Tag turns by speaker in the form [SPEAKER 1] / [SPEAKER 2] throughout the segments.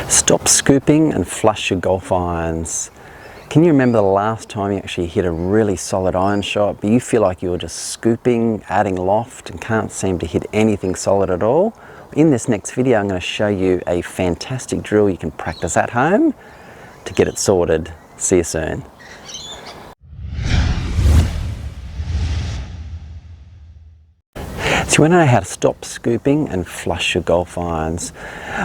[SPEAKER 1] Stop scooping and flush your golf irons. Can you remember the last time you actually hit a really solid iron shot, but you feel like you're just scooping, adding loft, and can't seem to hit anything solid at all? In this next video, I'm going to show you a fantastic drill you can practice at home to get it sorted. See you soon. So you want to know how to stop scooping and flush your golf irons.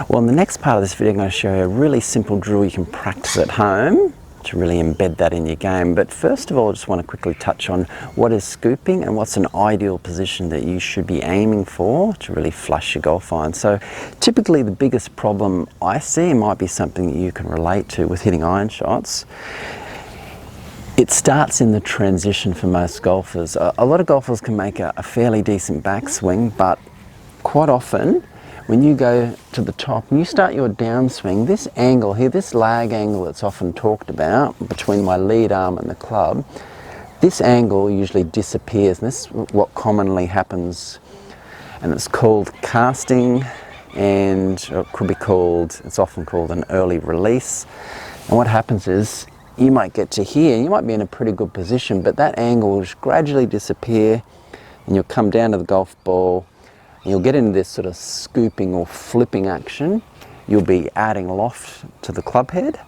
[SPEAKER 1] Well, in the next part of this video, I'm going to show you a really simple drill you can practice at home to really embed that in your game. But first of all, I just want to quickly touch on what is scooping and what's an ideal position that you should be aiming for to really flush your golf iron. So typically the biggest problem I see might be something that you can relate to with hitting iron shots. It starts in the transition for most golfers. A lot of golfers can make a fairly decent backswing, but quite often when you go to the top and you start your downswing, this angle here, this lag angle that's often talked about between my lead arm and the club, this angle usually disappears, and this is what commonly happens, and it's called casting, and it could be called, it's often called an early release. And what happens is you might get to here, you might be in a pretty good position, but that angle will just gradually disappear and you'll come down to the golf ball and you'll get into this sort of scooping or flipping action. You'll be adding loft to the club head,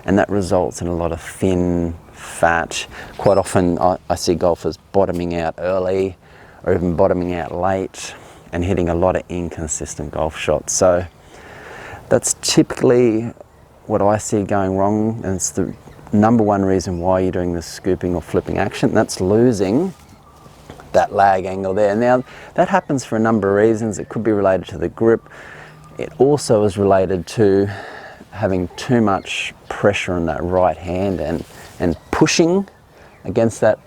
[SPEAKER 1] and that results in a lot of thin, fat. Quite often I see golfers bottoming out early or even bottoming out late and hitting a lot of inconsistent golf shots. So that's typically what I see going wrong, and it's the number one reason why you're doing this scooping or flipping action. That's losing that lag angle there. Now that happens for a number of reasons. It could be related to the grip. It also is related to having too much pressure on that right hand and pushing against that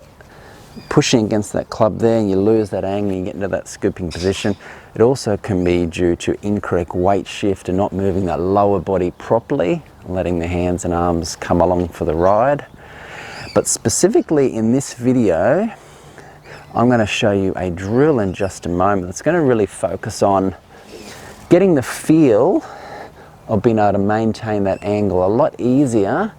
[SPEAKER 1] club there, and you lose that angle and you get into that scooping position. It also can be due to incorrect weight shift and not moving that lower body properly, letting the hands and arms come along for the ride. But specifically in this video, I'm going to show you a drill in just a moment that's going to really focus on getting the feel of being able to maintain that angle a lot easier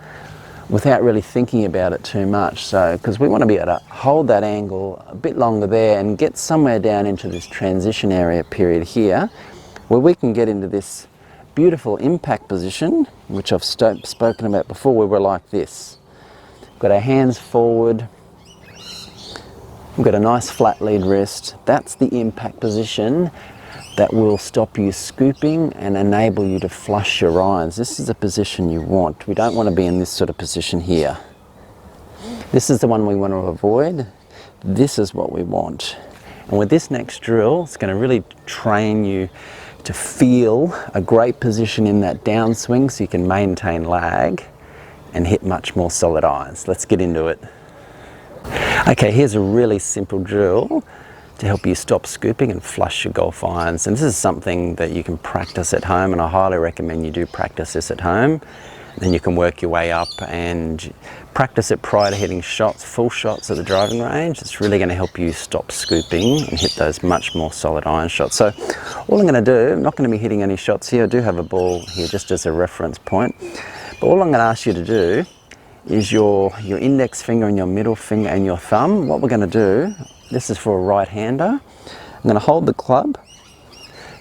[SPEAKER 1] without really thinking about it too much. So, because we want to be able to hold that angle a bit longer there and get somewhere down into this transition area period here, where we can get into this beautiful impact position, which I've spoken about before, where we're like this. We've got our hands forward, we've got a nice flat lead wrist. That's the impact position that will stop you scooping and enable you to flush your irons. This is the position you want. We don't want to be in this sort of position here. This is the one we want to avoid. This is what we want. And with this next drill, it's going to really train you to feel a great position in that downswing so you can maintain lag and hit much more solid irons. Let's get into it. Okay, here's a really simple drill to help you stop scooping and flush your golf irons. And this is something that you can practice at home, and I highly recommend you do practice this at home. Then you can work your way up and practice it prior to hitting shots, full shots at the driving range. It's really going to help you stop scooping and hit those much more solid iron shots. So all I'm going to do, I'm not going to be hitting any shots here. I do have a ball here just as a reference point. But all I'm going to ask you to do is your index finger and your middle finger and your thumb. What we're going to do, this is for a right-hander. I'm going to hold the club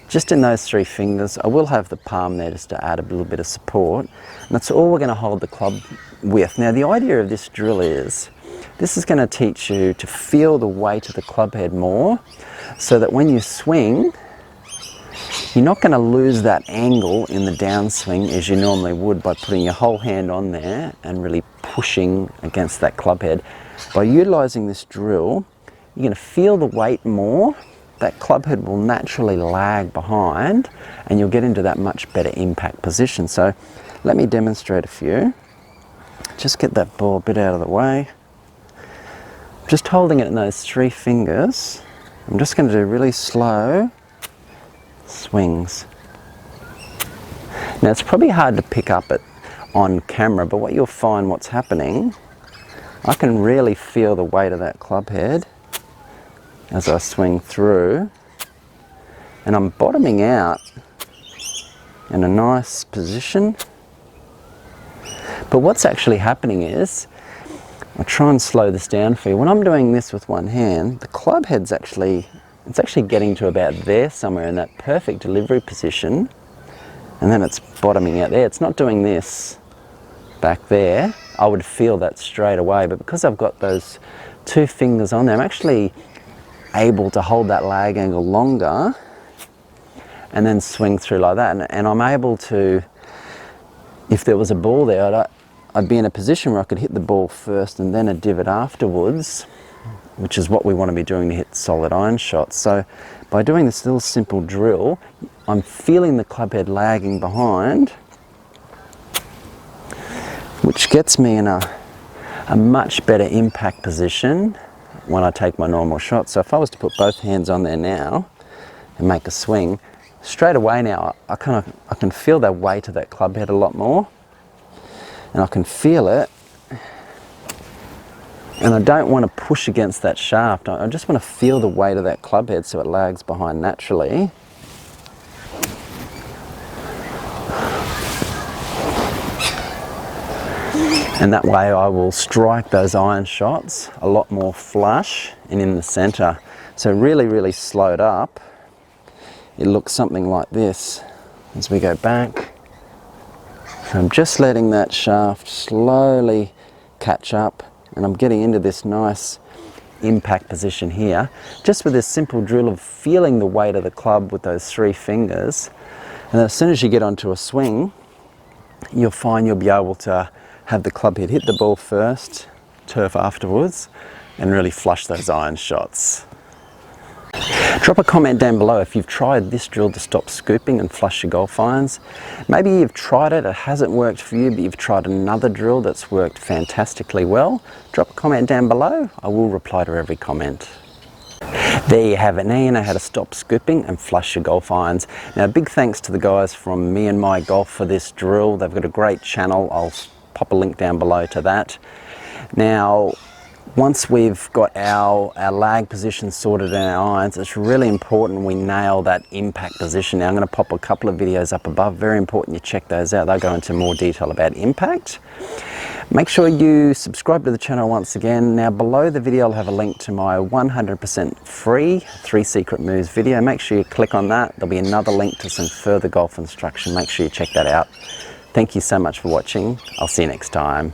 [SPEAKER 1] just in those three fingers. I will have the palm there just to add a little bit of support. And that's all we're going to hold the club with. Now the idea of this drill is, this is going to teach you to feel the weight of the club head more, so that when you swing, you're not going to lose that angle in the downswing as you normally would by putting your whole hand on there and really pushing against that club head. By utilizing this drill, you're going to feel the weight more. That club head will naturally lag behind and you'll get into that much better impact position. So let me demonstrate a few. Just get that ball a bit out of the way. Just holding it in those three fingers. I'm just going to do really slow swings. Now it's probably hard to pick up it on camera, but what you'll find what's happening, I can really feel the weight of that club head as I swing through, and I'm bottoming out in a nice position. But what's actually happening is, I'll try and slow this down for you. When I'm doing this with one hand, the club head's actually getting to about there somewhere in that perfect delivery position, and then it's bottoming out there. It's not doing this back there. I would feel that straight away, but because I've got those two fingers on there, I'm actually able to hold that lag angle longer and then swing through like that. And I'm able to, if there was a ball there, I'd be in a position where I could hit the ball first and then a divot afterwards, which is what we want to be doing to hit solid iron shots. So by doing this little simple drill, I'm feeling the club head lagging behind, which gets me in a much better impact position when I take my normal shot. So if I was to put both hands on there now and make a swing, straight away now I can feel that weight of that club head a lot more, and I can feel it, and I don't want to push against that shaft. I just want to feel the weight of that club head so it lags behind naturally. And that way I will strike those iron shots a lot more flush and in the center. So really, really slowed up, it looks something like this as we go back. So I'm just letting that shaft slowly catch up, and I'm getting into this nice impact position here, just with this simple drill of feeling the weight of the club with those three fingers. And as soon as you get onto a swing, you'll find you'll be able to have the club head hit the ball first, turf afterwards, and really flush those iron shots. Drop a comment down below if you've tried this drill to stop scooping and flush your golf irons. Maybe you've tried it, it hasn't worked for you, but you've tried another drill that's worked fantastically well. Drop a comment down below, I will reply to every comment. There you have it. Now you know how to stop scooping and flush your golf irons. Now big thanks to the guys from Me and My Golf for this drill. They've got a great channel, I'll pop a link down below to that. Now once we've got our lag position sorted in our irons, it's really important we nail that impact position. Now I'm going to pop a couple of videos up above, very important you check those out. They'll go into more detail about impact. Make sure you subscribe to the channel once again. Now below the video I'll have a link to my 100% free 3 secret moves video. Make sure you click on that. There'll be another link to some further golf instruction. Make sure you check that out. Thank you so much for watching. I'll see you next time.